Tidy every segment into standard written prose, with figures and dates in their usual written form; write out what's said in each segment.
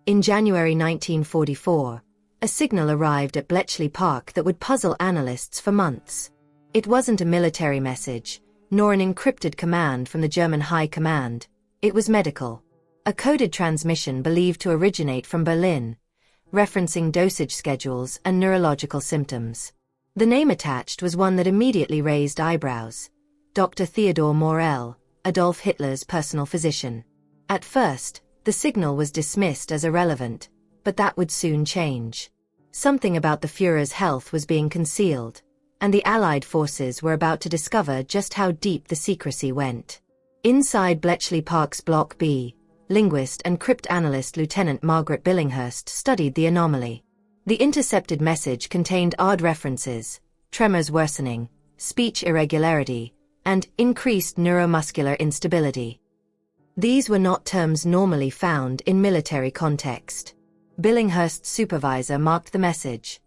In January 1944, a signal arrived at Bletchley Park that would puzzle analysts for months. It wasn't a military message, nor an encrypted command from the German High Command. It was medical. A coded transmission believed to originate from Berlin, referencing dosage schedules and neurological symptoms. The name attached was one that immediately raised eyebrows: Dr. Theodor Morell, Adolf Hitler's personal physician. At first, the signal was dismissed as irrelevant, but that would soon change. Something about the Führer's health was being concealed, and the Allied forces were about to discover just how deep the secrecy went. Inside Bletchley Park's Block B, linguist and cryptanalyst Lieutenant Margaret Billinghurst studied the anomaly. The intercepted message contained odd references: tremors worsening, speech irregularity, and increased neuromuscular instability. These were not terms normally found in military context. Billinghurst's supervisor marked the message: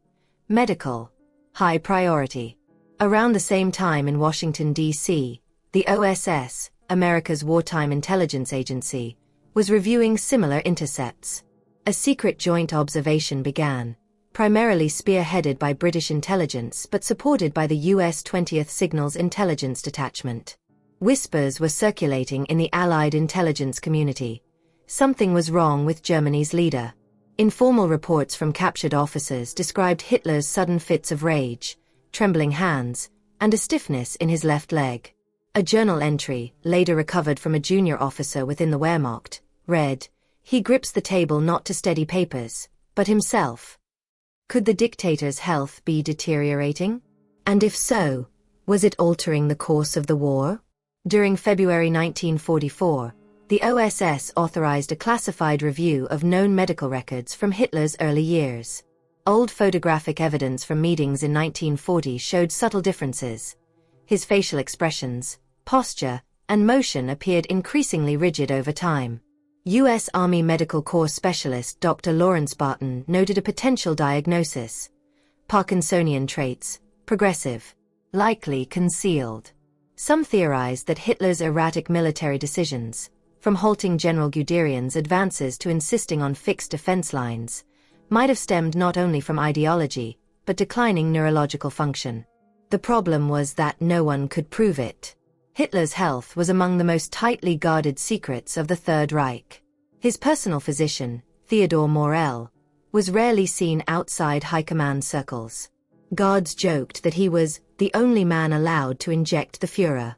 medical, high priority. Around the same time in Washington, D.C., the OSS, America's wartime intelligence agency, was reviewing similar intercepts. A secret joint observation began, primarily spearheaded by British intelligence but supported by the U.S. 20th Signals Intelligence Detachment. Whispers were circulating in the Allied intelligence community. Something was wrong with Germany's leader. Informal reports from captured officers described Hitler's sudden fits of rage, trembling hands, and a stiffness in his left leg. A journal entry, later recovered from a junior officer within the Wehrmacht, read, "He grips the table not to steady papers, but himself." Could the dictator's health be deteriorating? And if so, was it altering the course of the war? During February 1944, the OSS authorized a classified review of known medical records from Hitler's early years. Old photographic evidence from meetings in 1940 showed subtle differences. His facial expressions, posture, and motion appeared increasingly rigid over time. U.S. Army Medical Corps specialist Dr. Lawrence Barton noted a potential diagnosis: Parkinsonian traits, progressive, likely concealed. Some theorized that Hitler's erratic military decisions, from halting General Guderian's advances to insisting on fixed defense lines, might have stemmed not only from ideology, but declining neurological function. The problem was that no one could prove it. Hitler's health was among the most tightly guarded secrets of the Third Reich. His personal physician, Theodor Morell, was rarely seen outside high command circles. Guards joked that he was the only man allowed to inject the Führer.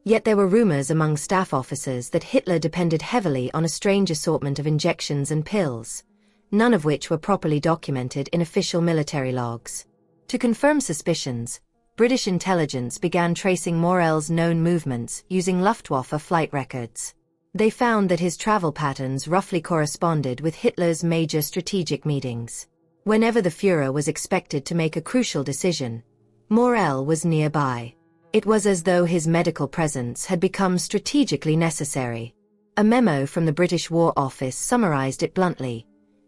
Yet there were rumors among staff officers that Hitler depended heavily on a strange assortment of injections and pills, none of which were properly documented in official military logs. To confirm suspicions, British intelligence began tracing Morell's known movements using Luftwaffe flight records. They found that his travel patterns roughly corresponded with Hitler's major strategic meetings. Whenever the Führer was expected to make a crucial decision, Morell was nearby. It was as though his medical presence had become strategically necessary. A memo from the British War Office summarized it bluntly: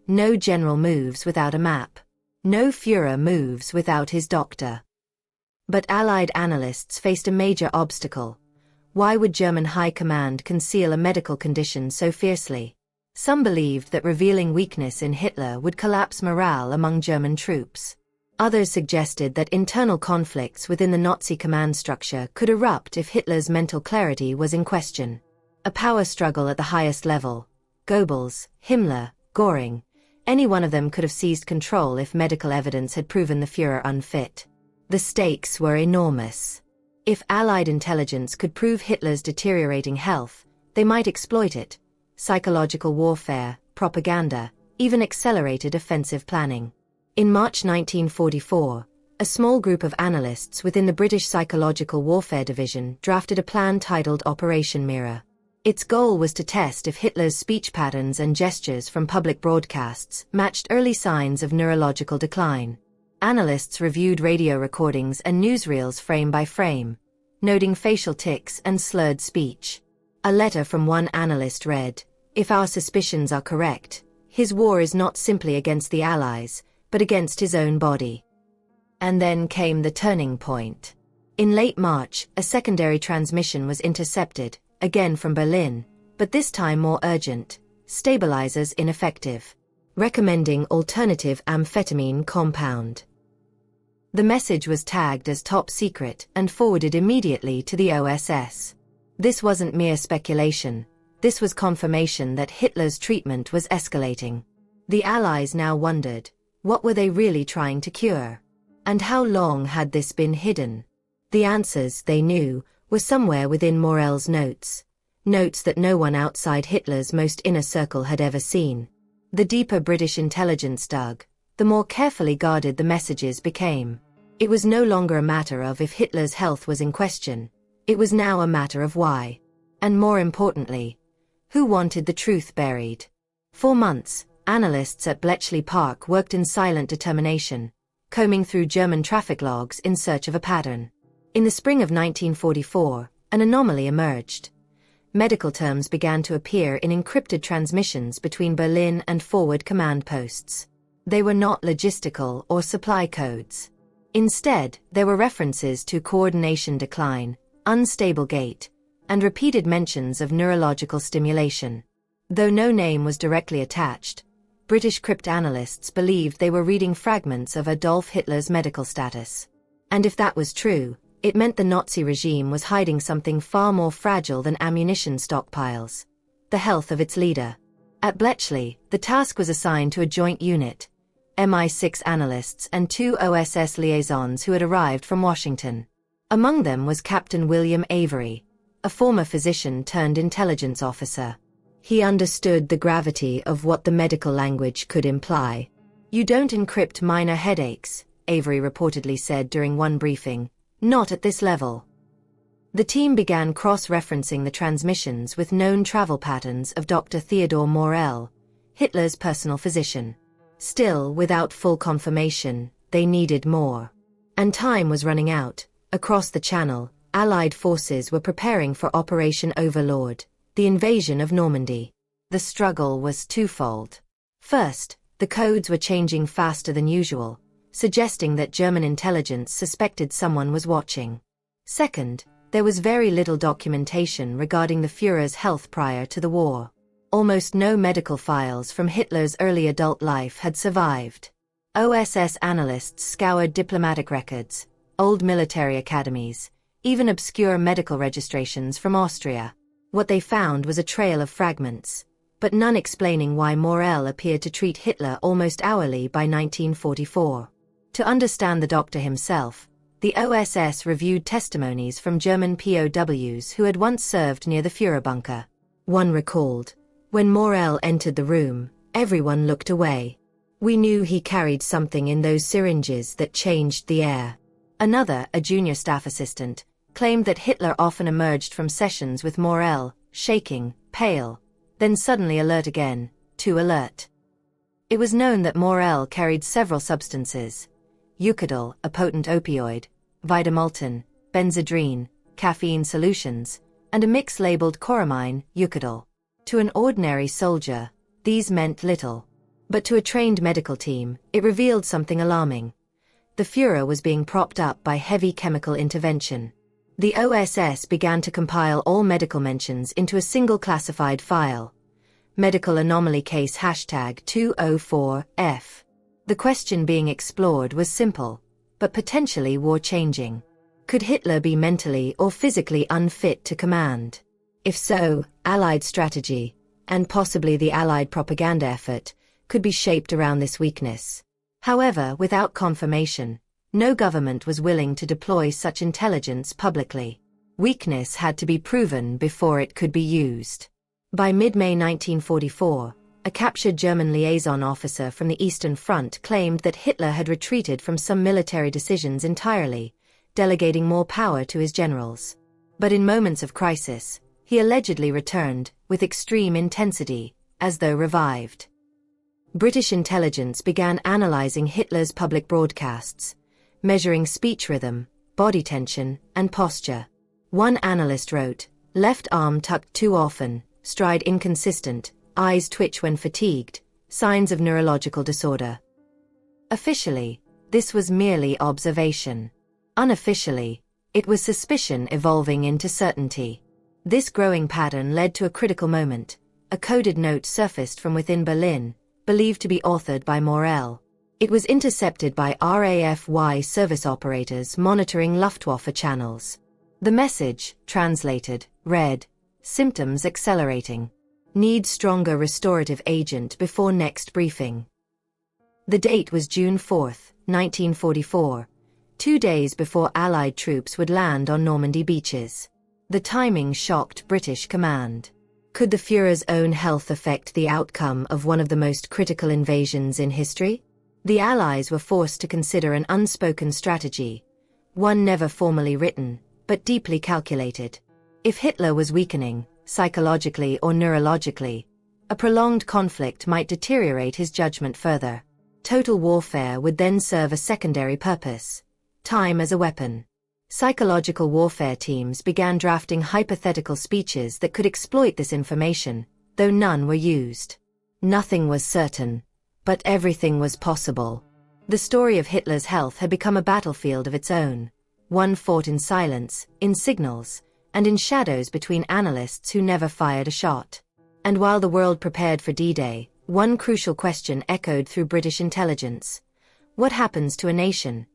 "No general moves without a map. No Führer moves without his doctor." But Allied analysts faced a major obstacle. Why would German high command conceal a medical condition so fiercely? Some believed that revealing weakness in Hitler would collapse morale among German troops. Others suggested that internal conflicts within the Nazi command structure could erupt if Hitler's mental clarity was in question. A power struggle at the highest level. Goebbels, Himmler, Göring. Any one of them could have seized control if medical evidence had proven the Führer unfit. The stakes were enormous. If Allied intelligence could prove Hitler's deteriorating health, they might exploit it. Psychological warfare, propaganda, even accelerated offensive planning. In March 1944, a small group of analysts within the British Psychological Warfare Division drafted a plan titled Operation Mirror. Its goal was to test if Hitler's speech patterns and gestures from public broadcasts matched early signs of neurological decline. Analysts reviewed radio recordings and newsreels frame by frame, noting facial tics and slurred speech. A letter from one analyst read, "If our suspicions are correct, his war is not simply against the Allies, but against his own body." And then came the turning point. In late March, a secondary transmission was intercepted, again from Berlin, but this time more urgent. stabilizers ineffective. Recommending alternative amphetamine compound. The message was tagged as top secret and forwarded immediately to the OSS. This wasn't mere speculation. This was confirmation that Hitler's treatment was escalating. The Allies now wondered, what were they really trying to cure? And how long had this been hidden? The answers, they knew, were somewhere within Morell's notes. Notes that no one outside Hitler's most inner circle had ever seen. The deeper British intelligence dug, the more carefully guarded the messages became. It was no longer a matter of if Hitler's health was in question. It was now a matter of why. And more importantly, who wanted the truth buried? For months, analysts at Bletchley Park worked in silent determination, combing through German traffic logs in search of a pattern. In the spring of 1944, an anomaly emerged. Medical terms began to appear in encrypted transmissions between Berlin and forward command posts. They were not logistical or supply codes. Instead, there were references to coordination decline, unstable gait, and repeated mentions of neurological stimulation. Though no name was directly attached, British cryptanalysts believed they were reading fragments of Adolf Hitler's medical status. And if that was true, it meant the Nazi regime was hiding something far more fragile than ammunition stockpiles: the health of its leader. At Bletchley, the task was assigned to a joint unit, MI6 analysts and 2 OSS liaisons who had arrived from Washington. Among them was Captain William Avery, a former physician turned intelligence officer. He understood the gravity of what the medical language could imply. "You don't encrypt minor headaches," Avery reportedly said during one briefing. "Not at this level." The team began cross-referencing the transmissions with known travel patterns of Dr. Theodor Morell, Hitler's personal physician. Still, without full confirmation, they needed more. And time was running out. Across the Channel, Allied forces were preparing for Operation Overlord, the invasion of Normandy. The struggle was twofold. First, the codes were changing faster than usual, suggesting that German intelligence suspected someone was watching. Second, there was very little documentation regarding the Führer's health prior to the war. Almost no medical files from Hitler's early adult life had survived. OSS analysts scoured diplomatic records, old military academies, even obscure medical registrations from Austria. What they found was a trail of fragments, but none explaining why Morell appeared to treat Hitler almost hourly by 1944. To understand the doctor himself, the OSS reviewed testimonies from German POWs who had once served near the Führer bunker. One recalled, "When Morell entered the room, everyone looked away. We knew he carried something in those syringes that changed the air." Another, a junior staff assistant, claimed that Hitler often emerged from sessions with Morell, shaking, pale, then suddenly alert again, too alert. It was known that Morell carried several substances: Eucadol, a potent opioid, Vidamultin, Benzedrine, caffeine solutions, and a mix labeled Coramine, Eucadol. To an ordinary soldier, these meant little. But to a trained medical team, it revealed something alarming. The Führer was being propped up by heavy chemical intervention. The OSS began to compile all medical mentions into a single classified file. Medical Anomaly Case #204F. The question being explored was simple, but potentially war-changing. Could Hitler be mentally or physically unfit to command? If so, Allied strategy, and possibly the Allied propaganda effort, could be shaped around this weakness. However, without confirmation, no government was willing to deploy such intelligence publicly. Weakness had to be proven before it could be used. By mid-May 1944, a captured German liaison officer from the Eastern Front claimed that Hitler had retreated from some military decisions entirely, delegating more power to his generals. But in moments of crisis, he allegedly returned, with extreme intensity, as though revived. British intelligence began analyzing Hitler's public broadcasts, measuring speech rhythm, body tension, and posture. One analyst wrote, "Left arm tucked too often, stride inconsistent, eyes twitch when fatigued, signs of neurological disorder." Officially, this was merely observation. Unofficially, it was suspicion evolving into certainty. This growing pattern led to a critical moment. a coded note surfaced from within Berlin, believed to be authored by Morell. It was intercepted by RAF-Y service operators monitoring Luftwaffe channels. The message, translated, read, "Symptoms accelerating. Need stronger restorative agent before next briefing." The date was June 4, 1944, 2 days before Allied troops would land on Normandy beaches. The timing shocked British command. Could the Führer's own health affect the outcome of one of the most critical invasions in history? The Allies were forced to consider an unspoken strategy, one never formally written, but deeply calculated. If Hitler was weakening, psychologically or neurologically, a prolonged conflict might deteriorate his judgment further. Total warfare would then serve a secondary purpose: time as a weapon. Psychological warfare teams began drafting hypothetical speeches that could exploit this information, though none were used. Nothing was certain, but everything was possible. The story of Hitler's health had become a battlefield of its own, one fought in silence, in signals, and in shadows between analysts who never fired a shot. And while the world prepared for D-Day, one crucial question echoed through British intelligence: what happens to a nation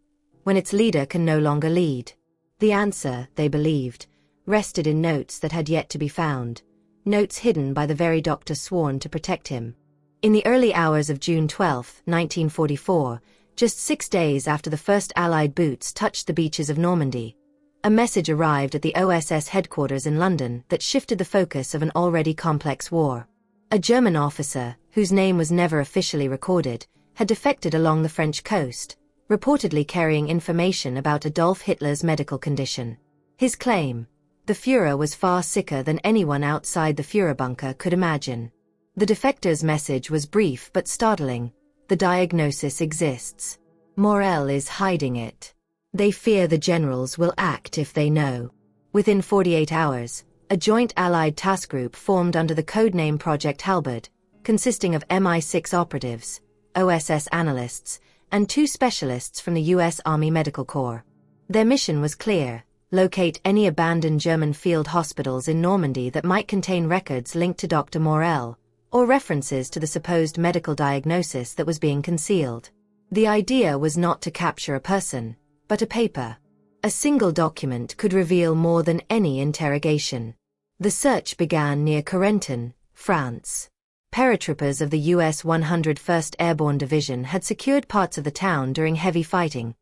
when its leader can no longer lead? The answer, they believed, rested in notes that had yet to be found, notes hidden by the very doctor sworn to protect him. In the early hours of June 12, 1944, just 6 days after the first Allied boots touched the beaches of Normandy, a message arrived at the OSS headquarters in London that shifted the focus of an already complex war. A German officer, whose name was never officially recorded, had defected along the French coast, reportedly carrying information about Adolf Hitler's medical condition. His claim: the Führer was far sicker than anyone outside the Führerbunker could imagine. The defector's message was brief but startling: the diagnosis exists. Morell is hiding it. They fear the generals will act if they know. Within 48 hours, a joint Allied task group formed under the codename Project Halberd, consisting of MI6 operatives, OSS analysts, and 2 specialists from the U.S. Army Medical Corps. Their mission was clear: locate any abandoned German field hospitals in Normandy that might contain records linked to Dr. Morell, or references to the supposed medical diagnosis that was being concealed. The idea was not to capture a person, but a paper. A single document could reveal more than any interrogation. The search began near Corentin, France. Paratroopers of the U.S. 101st Airborne Division had secured parts of the town during heavy fighting,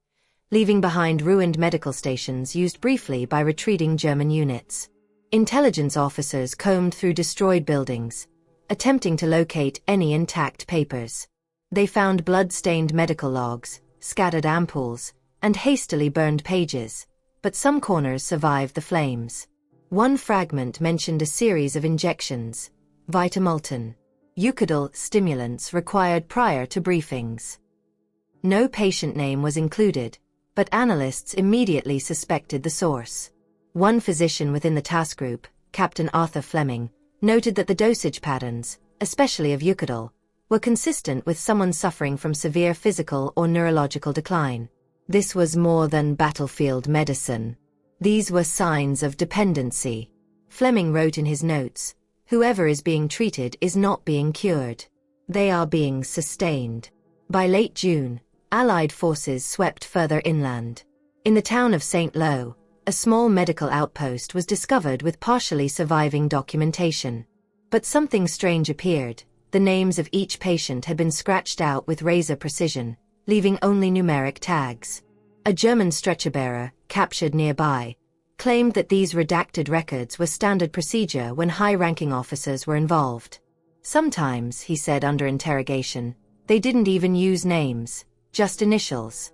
leaving behind ruined medical stations used briefly by retreating German units. Intelligence officers combed through destroyed buildings, attempting to locate any intact papers. They found blood-stained medical logs, scattered ampoules, and hastily burned pages, but some corners survived the flames. One fragment mentioned a series of injections: Vitamultin, Eucadol stimulants required prior to briefings. No patient name was included, but analysts immediately suspected the source. One physician within the task group, Captain Arthur Fleming, noted that the dosage patterns, especially of Eucadol, were consistent with someone suffering from severe physical or neurological decline. This was more than battlefield medicine. These were signs of dependency. Fleming wrote in his notes: whoever is being treated is not being cured. They are being sustained. By late June, Allied forces swept further inland. In the town of St. Lo, a small medical outpost was discovered with partially surviving documentation. But something strange appeared: the names of each patient had been scratched out with razor precision, leaving only numeric tags. A German stretcher-bearer, captured nearby, claimed that these redacted records were standard procedure when high-ranking officers were involved. Sometimes, he said under interrogation, they didn't even use names, just initials.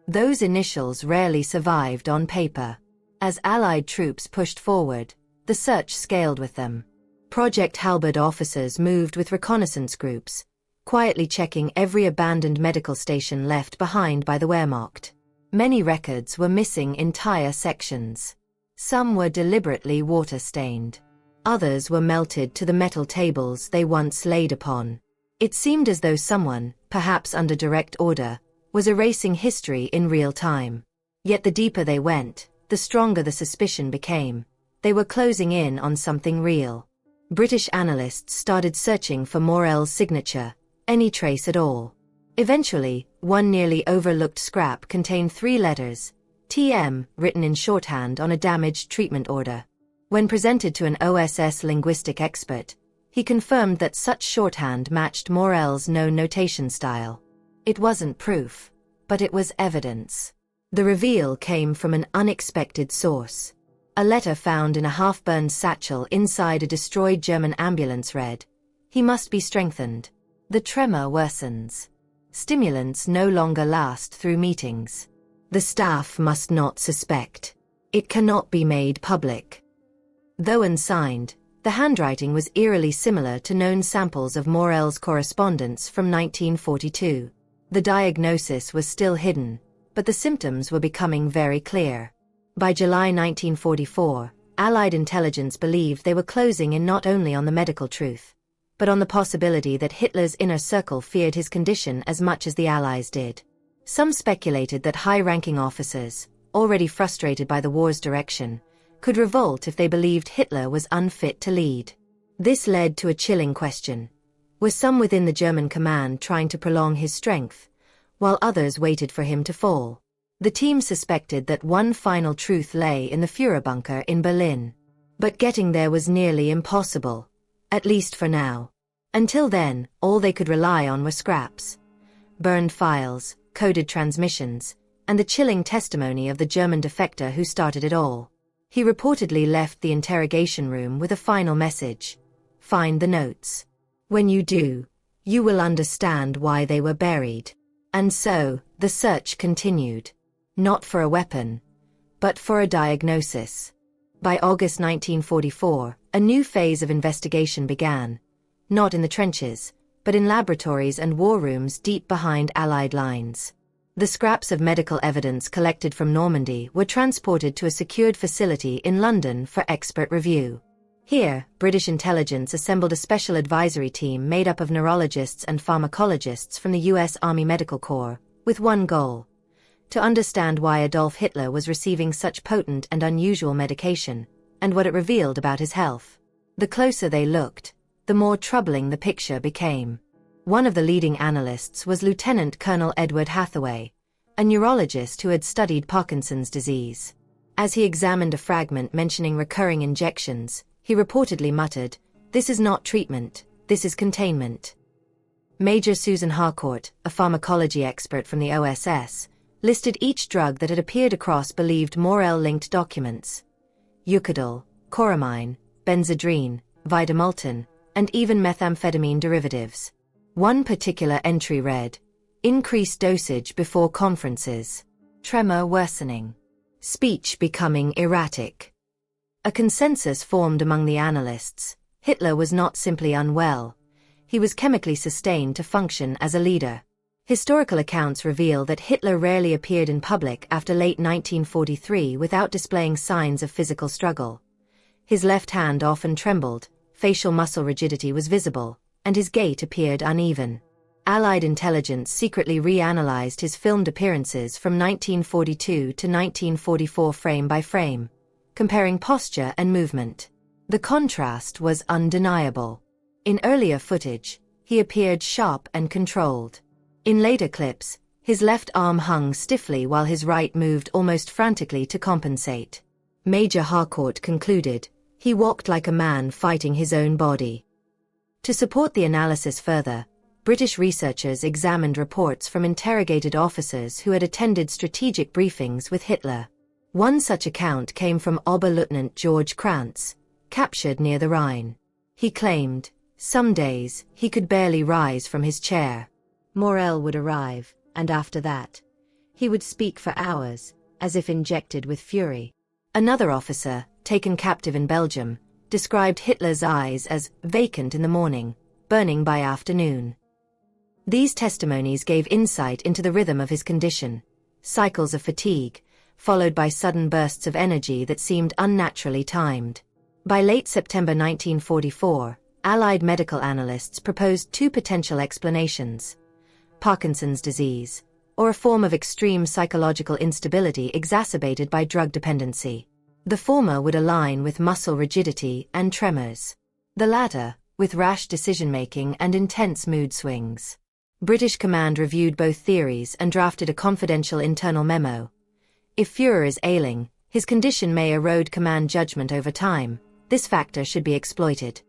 Those initials rarely survived on paper. As Allied troops pushed forward, the search scaled with them. Project Halberd officers moved with reconnaissance groups, quietly checking every abandoned medical station left behind by the Wehrmacht. Many records were missing entire sections. Some were deliberately water-stained. Others were melted to the metal tables they once laid upon. It seemed as though someone, perhaps under direct order, was erasing history in real time. Yet the deeper they went, the stronger the suspicion became. They were closing in on something real. British analysts started searching for Morell's signature, any trace at all. Eventually, one nearly overlooked scrap contained 3 letters, TM, written in shorthand on a damaged treatment order. When presented to an OSS linguistic expert, he confirmed that such shorthand matched Morell's known notation style. It wasn't proof, but it was evidence. The reveal came from an unexpected source. A letter found in a half-burned satchel inside a destroyed German ambulance read, "He must be strengthened. The tremor worsens. Stimulants no longer last through meetings. The staff must not suspect. It cannot be made public." Though unsigned, the handwriting was eerily similar to known samples of Morell's correspondence from 1942. The diagnosis was still hidden, but the symptoms were becoming very clear. By July 1944, Allied intelligence believed they were closing in not only on the medical truth, but on the possibility that Hitler's inner circle feared his condition as much as the Allies did. Some speculated that high-ranking officers, already frustrated by the war's direction, could revolt if they believed Hitler was unfit to lead. This led to a chilling question. Were some within the German command trying to prolong his strength, while others waited for him to fall? The team suspected that one final truth lay in the Führer bunker in Berlin. But getting there was nearly impossible, at least for now. Until then, all they could rely on were scraps, burned files, coded transmissions, and the chilling testimony of the German defector who started it all. He reportedly left the interrogation room with a final message: "Find the notes. When you do, you will understand why they were buried." And so, the search continued. Not for a weapon, but for a diagnosis. By August 1944, a new phase of investigation began, not in the trenches, but in laboratories and war rooms deep behind Allied lines. The scraps of medical evidence collected from Normandy were transported to a secured facility in London for expert review. Here, British intelligence assembled a special advisory team made up of neurologists and pharmacologists from the US Army Medical Corps, with one goal: to understand why Adolf Hitler was receiving such potent and unusual medication, and what it revealed about his health. The closer they looked, the more troubling the picture became. One of the leading analysts was Lieutenant Colonel Edward Hathaway, a neurologist who had studied Parkinson's disease. As he examined a fragment mentioning recurring injections, he reportedly muttered, "This is not treatment, this is containment." Major Susan Harcourt, a pharmacology expert from the OSS, listed each drug that had appeared across believed Morell-linked documents: Eucadol, Coramine, Benzedrine, Vidamultin, and even methamphetamine derivatives. One particular entry read, "Increased dosage before conferences. Tremor worsening. Speech becoming erratic." A consensus formed among the analysts: Hitler was not simply unwell, he was chemically sustained to function as a leader. Historical accounts reveal that Hitler rarely appeared in public after late 1943 without displaying signs of physical struggle. His left hand often trembled, facial muscle rigidity was visible, and his gait appeared uneven. Allied intelligence secretly reanalyzed his filmed appearances from 1942 to 1944 frame by frame, comparing posture and movement. The contrast was undeniable. In earlier footage, he appeared sharp and controlled. In later clips, his left arm hung stiffly while his right moved almost frantically to compensate. Major Harcourt concluded, he walked like a man fighting his own body. To support the analysis further, British researchers examined reports from interrogated officers who had attended strategic briefings with Hitler. One such account came from Oberleutnant George Krantz, captured near the Rhine. He claimed, some days, he could barely rise from his chair. Morell would arrive, and after that, he would speak for hours, as if injected with fury. Another officer, taken captive in Belgium, described Hitler's eyes as vacant in the morning, burning by afternoon. These testimonies gave insight into the rhythm of his condition: cycles of fatigue, followed by sudden bursts of energy that seemed unnaturally timed. By late September 1944, Allied medical analysts proposed 2 potential explanations: Parkinson's disease, or a form of extreme psychological instability exacerbated by drug dependency. The former would align with muscle rigidity and tremors. The latter, with rash decision-making and intense mood swings. British command reviewed both theories and drafted a confidential internal memo. If Führer is ailing, his condition may erode command judgment over time. This factor should be exploited.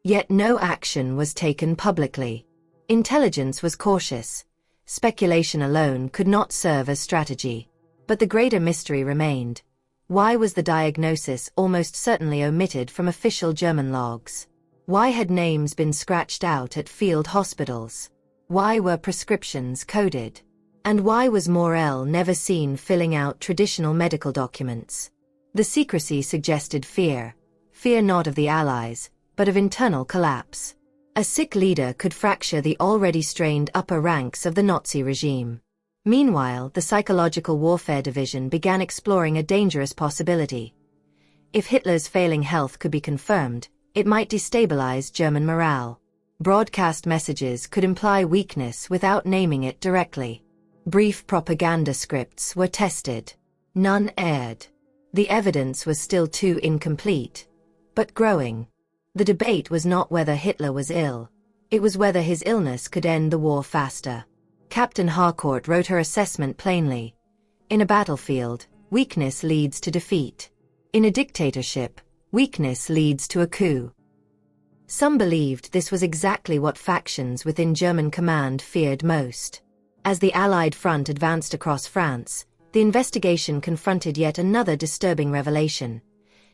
Yet no action was taken publicly. Intelligence was cautious. Speculation alone could not serve as strategy. But the greater mystery remained. Why was the diagnosis almost certainly omitted from official German logs? Why had names been scratched out at field hospitals? Why were prescriptions coded? And why was Morel never seen filling out traditional medical documents? The secrecy suggested fear not of the Allies, but of internal collapse. A sick leader could fracture the already strained upper ranks of the Nazi regime. Meanwhile, the Psychological Warfare Division began exploring a dangerous possibility. If Hitler's failing health could be confirmed, it might destabilize German morale. Broadcast messages could imply weakness without naming it directly. Brief propaganda scripts were tested. None aired. The evidence was still too incomplete, but growing. The debate was not whether Hitler was ill. It was whether his illness could end the war faster. Captain Harcourt wrote her assessment plainly. In a battlefield, weakness leads to defeat. In a dictatorship, weakness leads to a coup. Some believed this was exactly what factions within German command feared most. As the Allied front advanced across France, the investigation confronted yet another disturbing revelation.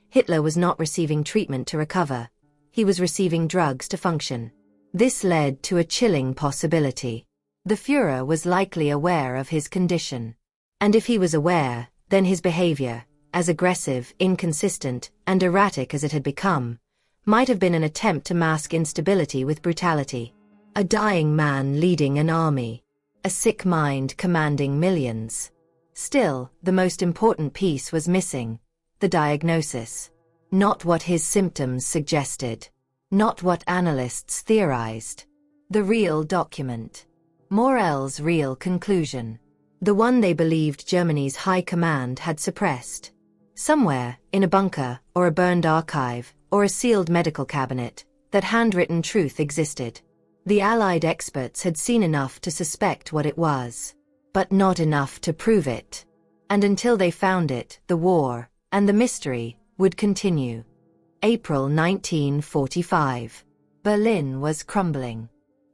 Hitler was not receiving treatment to recover. He was receiving drugs to function. This led to a chilling possibility. The Führer was likely aware of his condition. And if he was aware, then his behavior, as aggressive, inconsistent, and erratic as it had become, might have been an attempt to mask instability with brutality. A dying man leading an army. A sick mind commanding millions. Still, the most important piece was missing. The diagnosis. Not what his symptoms suggested. Not what analysts theorized. The real document. Morel's real conclusion. The one they believed Germany's high command had suppressed. Somewhere, in a bunker, or a burned archive, or a sealed medical cabinet, that handwritten truth existed. The Allied experts had seen enough to suspect what it was, but not enough to prove it. And until they found it, the war, and the mystery, would continue. April 1945. Berlin was crumbling.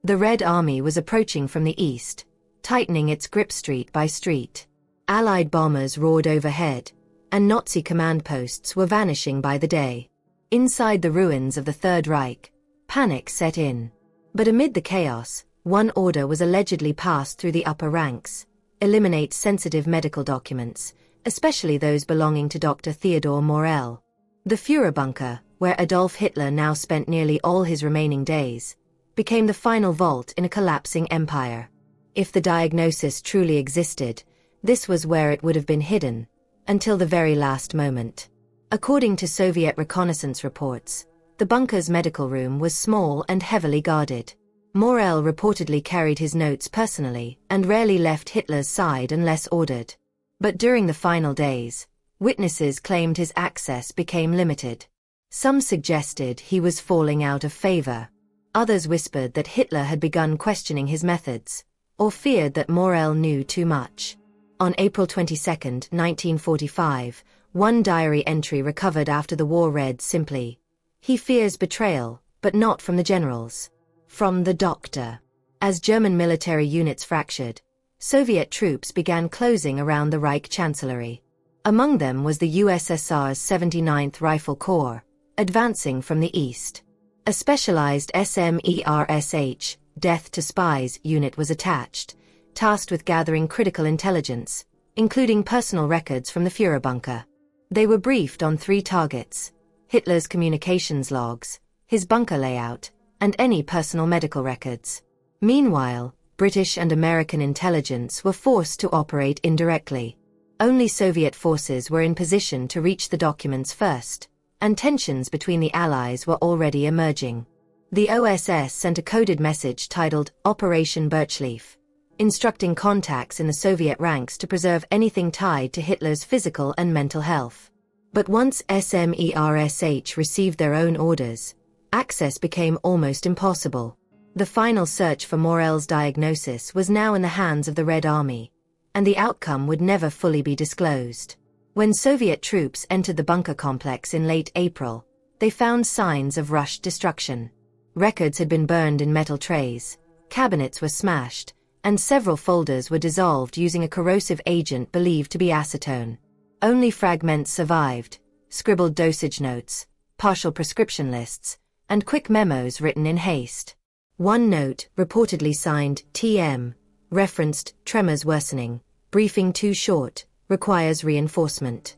The Red Army was approaching from the east, tightening its grip street by street. Allied bombers roared overhead, and Nazi command posts were vanishing by the day. Inside the ruins of the Third Reich, panic set in. But amid the chaos, one order was allegedly passed through the upper ranks: eliminate sensitive medical documents, especially those belonging to Dr. Theodor Morel. The Führer bunker, where Adolf Hitler now spent nearly all his remaining days, became the final vault in a collapsing empire. If the diagnosis truly existed, this was where it would have been hidden, until the very last moment. According to Soviet reconnaissance reports, the bunker's medical room was small and heavily guarded. Morel reportedly carried his notes personally and rarely left Hitler's side unless ordered. But during the final days, witnesses claimed his access became limited. Some suggested he was falling out of favor. Others whispered that Hitler had begun questioning his methods, or feared that Morel knew too much. On April 22, 1945, one diary entry recovered after the war read simply, "He fears betrayal, but not from the generals. From the doctor." As German military units fractured, Soviet troops began closing around the Reich Chancellery. Among them was the USSR's 79th Rifle Corps, advancing from the east. A specialized SMERSH, Death to Spies unit was attached, tasked with gathering critical intelligence, including personal records from the Führer bunker. They were briefed on 3 targets: Hitler's communications logs, his bunker layout, and any personal medical records. Meanwhile, British and American intelligence were forced to operate indirectly. Only Soviet forces were in position to reach the documents first, and tensions between the Allies were already emerging. The OSS sent a coded message titled Operation Birchleaf, instructing contacts in the Soviet ranks to preserve anything tied to Hitler's physical and mental health. But once SMERSH received their own orders, Access became almost impossible. The final search for Morell's diagnosis was now in the hands of the Red Army, and the outcome would never fully be disclosed. When Soviet troops entered the bunker complex in late April, they found signs of rushed destruction. Records had been burned in metal trays, cabinets were smashed, and several folders were dissolved using a corrosive agent believed to be acetone. Only fragments survived: scribbled dosage notes, partial prescription lists, and quick memos written in haste. One note, reportedly signed TM, referenced tremors worsening, briefing too short, requires reinforcement.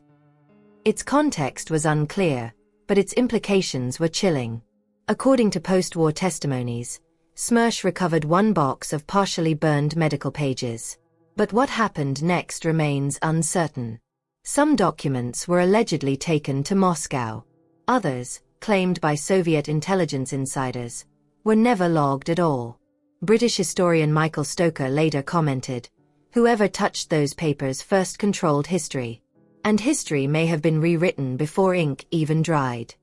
Its context was unclear, but its implications were chilling. According to post-war testimonies, Smersh recovered one box of partially burned medical pages. But what happened next remains uncertain. Some documents were allegedly taken to Moscow. Others, claimed by Soviet intelligence insiders, were never logged at all. British historian Michael Stoker later commented, "Whoever touched those papers first controlled history. And history may have been rewritten before ink even dried."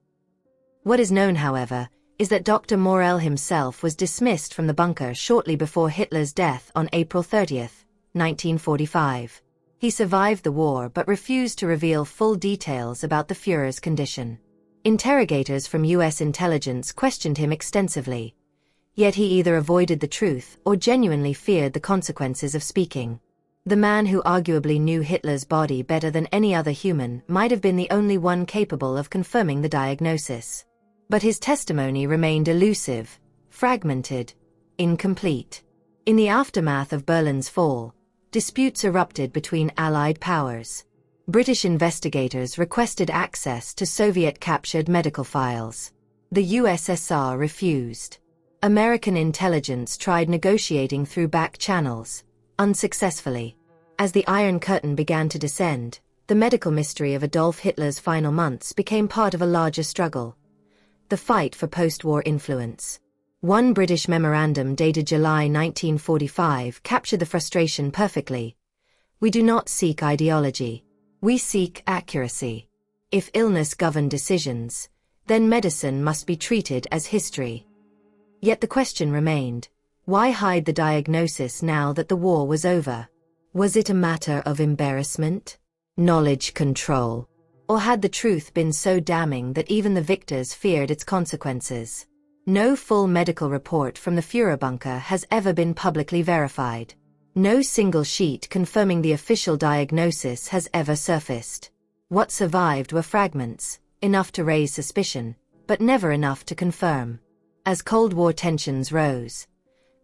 What is known, however, is that Dr. Morell himself was dismissed from the bunker shortly before Hitler's death on April 30, 1945. He survived the war but refused to reveal full details about the Führer's condition. Interrogators from US intelligence questioned him extensively, yet he either avoided the truth or genuinely feared the consequences of speaking. The man who arguably knew Hitler's body better than any other human might have been the only one capable of confirming the diagnosis. But his testimony remained elusive, fragmented, incomplete. In the aftermath of Berlin's fall, disputes erupted between Allied powers. British investigators requested access to Soviet-captured medical files. The USSR refused. American intelligence tried negotiating through back channels, unsuccessfully. As the Iron Curtain began to descend, the medical mystery of Adolf Hitler's final months became part of a larger struggle: the fight for post-war influence. One British memorandum dated July 1945 captured the frustration perfectly. "We do not seek ideology. We seek accuracy. If illness governed decisions, then medicine must be treated as history." Yet the question remained: why hide the diagnosis now that the war was over? Was it a matter of embarrassment? Knowledge control? Or had the truth been so damning that even the victors feared its consequences? No full medical report from the Führer bunker has ever been publicly verified. No single sheet confirming the official diagnosis has ever surfaced. What survived were fragments, enough to raise suspicion, but never enough to confirm. As Cold War tensions rose,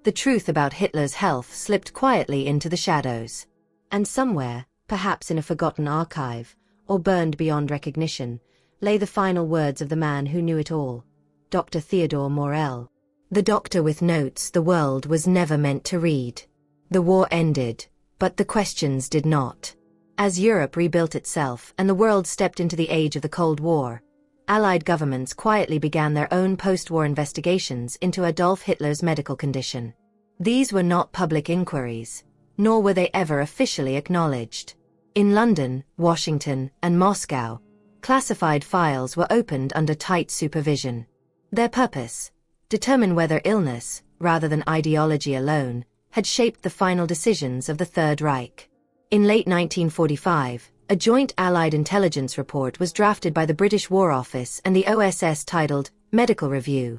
the truth about Hitler's health slipped quietly into the shadows. And somewhere, perhaps in a forgotten archive, or burned beyond recognition, lay the final words of the man who knew it all: Dr. Theodore Morell. The doctor with notes the world was never meant to read. The war ended, but the questions did not. As Europe rebuilt itself and the world stepped into the age of the Cold War, Allied governments quietly began their own post-war investigations into Adolf Hitler's medical condition. These were not public inquiries, nor were they ever officially acknowledged. In London, Washington, and Moscow, classified files were opened under tight supervision. Their purpose: determine whether illness, rather than ideology alone, had shaped the final decisions of the Third Reich. In late 1945, a joint Allied intelligence report was drafted by the British War Office and the OSS titled Medical Review: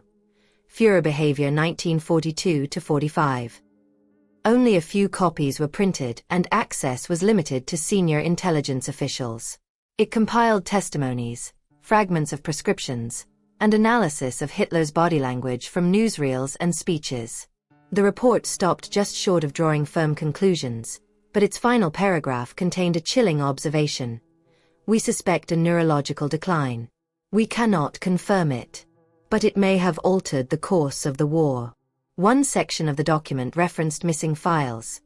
Führer Behavior 1942-45. Only a few copies were printed and access was limited to senior intelligence officials. It compiled testimonies, fragments of prescriptions, and analysis of Hitler's body language from newsreels and speeches. The report stopped just short of drawing firm conclusions, but its final paragraph contained a chilling observation: "We suspect a neurological decline. We cannot confirm it, but it may have altered the course of the war." One section of the document referenced missing files,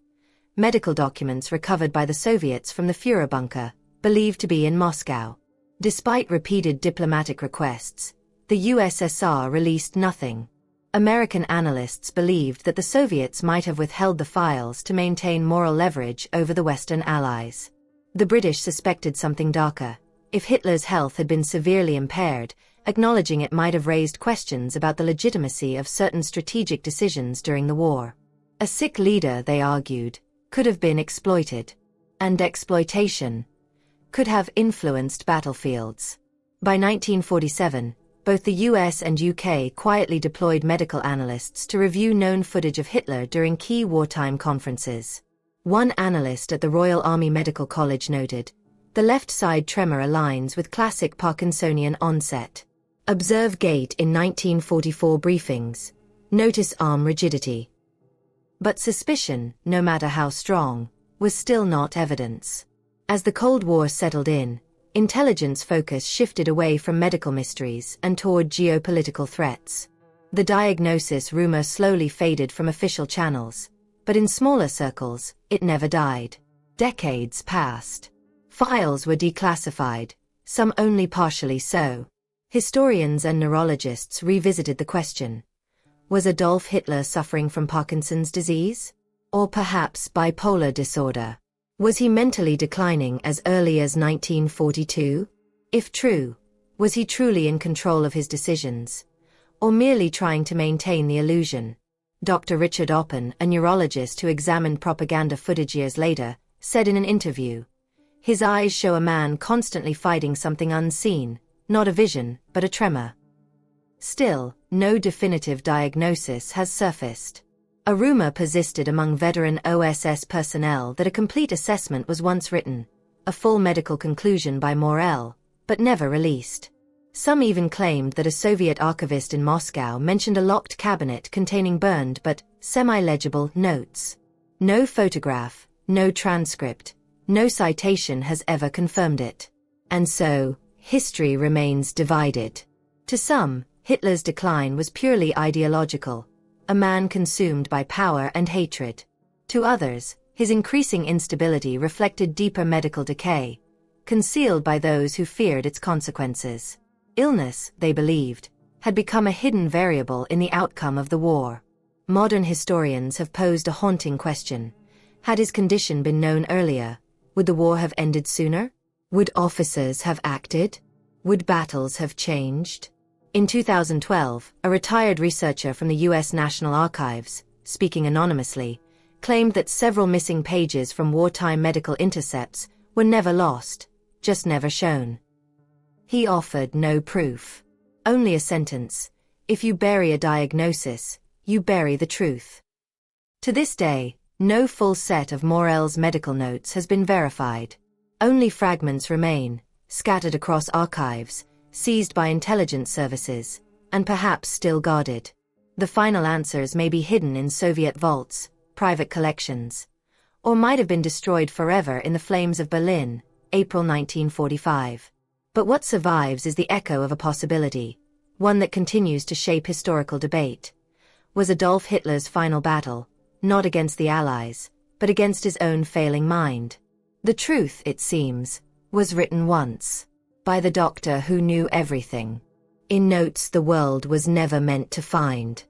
medical documents recovered by the Soviets from the Führer bunker, believed to be in Moscow. Despite repeated diplomatic requests, the USSR released nothing. American analysts believed that the Soviets might have withheld the files to maintain moral leverage over the Western Allies. The British suspected something darker. If Hitler's health had been severely impaired, acknowledging it might have raised questions about the legitimacy of certain strategic decisions during the war. A sick leader, they argued, could have been exploited. And exploitation could have influenced battlefields. By 1947, both the US and UK quietly deployed medical analysts to review known footage of Hitler during key wartime conferences. One analyst at the Royal Army Medical College noted, "The left side tremor aligns with classic Parkinsonian onset. Observe gait in 1944 briefings. Notice arm rigidity." But suspicion, no matter how strong, was still not evidence. As the Cold War settled in, intelligence focus shifted away from medical mysteries and toward geopolitical threats. The diagnosis rumor slowly faded from official channels, but in smaller circles, it never died. Decades passed. Files were declassified, some only partially so. Historians and neurologists revisited the question. Was Adolf Hitler suffering from Parkinson's disease? Or perhaps bipolar disorder? Was he mentally declining as early as 1942? If true, was he truly in control of his decisions? Or merely trying to maintain the illusion? Dr. Richard Oppen, a neurologist who examined propaganda footage years later, said in an interview, "His eyes show a man constantly fighting something unseen, not a vision, but a tremor." Still, no definitive diagnosis has surfaced. A rumor persisted among veteran OSS personnel that a complete assessment was once written, a full medical conclusion by Morell, but never released. Some even claimed that a Soviet archivist in Moscow mentioned a locked cabinet containing burned but semi-legible notes. No photograph, no transcript, no citation has ever confirmed it. And so, history remains divided. To some, Hitler's decline was purely ideological, a man consumed by power and hatred. To others, his increasing instability reflected deeper medical decay, concealed by those who feared its consequences. Illness, they believed, had become a hidden variable in the outcome of the war. Modern historians have posed a haunting question. Had his condition been known earlier, would the war have ended sooner? Would officers have acted? Would battles have changed? In 2012, a retired researcher from the US National Archives, speaking anonymously, claimed that several missing pages from wartime medical intercepts were never lost, just never shown. He offered no proof. Only a sentence: "If you bury a diagnosis, you bury the truth." To this day, no full set of Morell's medical notes has been verified. Only fragments remain, scattered across archives, seized by intelligence services, and perhaps still guarded. The final answers may be hidden in Soviet vaults, private collections, or might have been destroyed forever in the flames of Berlin, April 1945. But what survives is the echo of a possibility, one that continues to shape historical debate. Was Adolf Hitler's final battle, not against the Allies, but against his own failing mind? The truth, it seems, was written once, by the doctor who knew everything, in notes the world was never meant to find.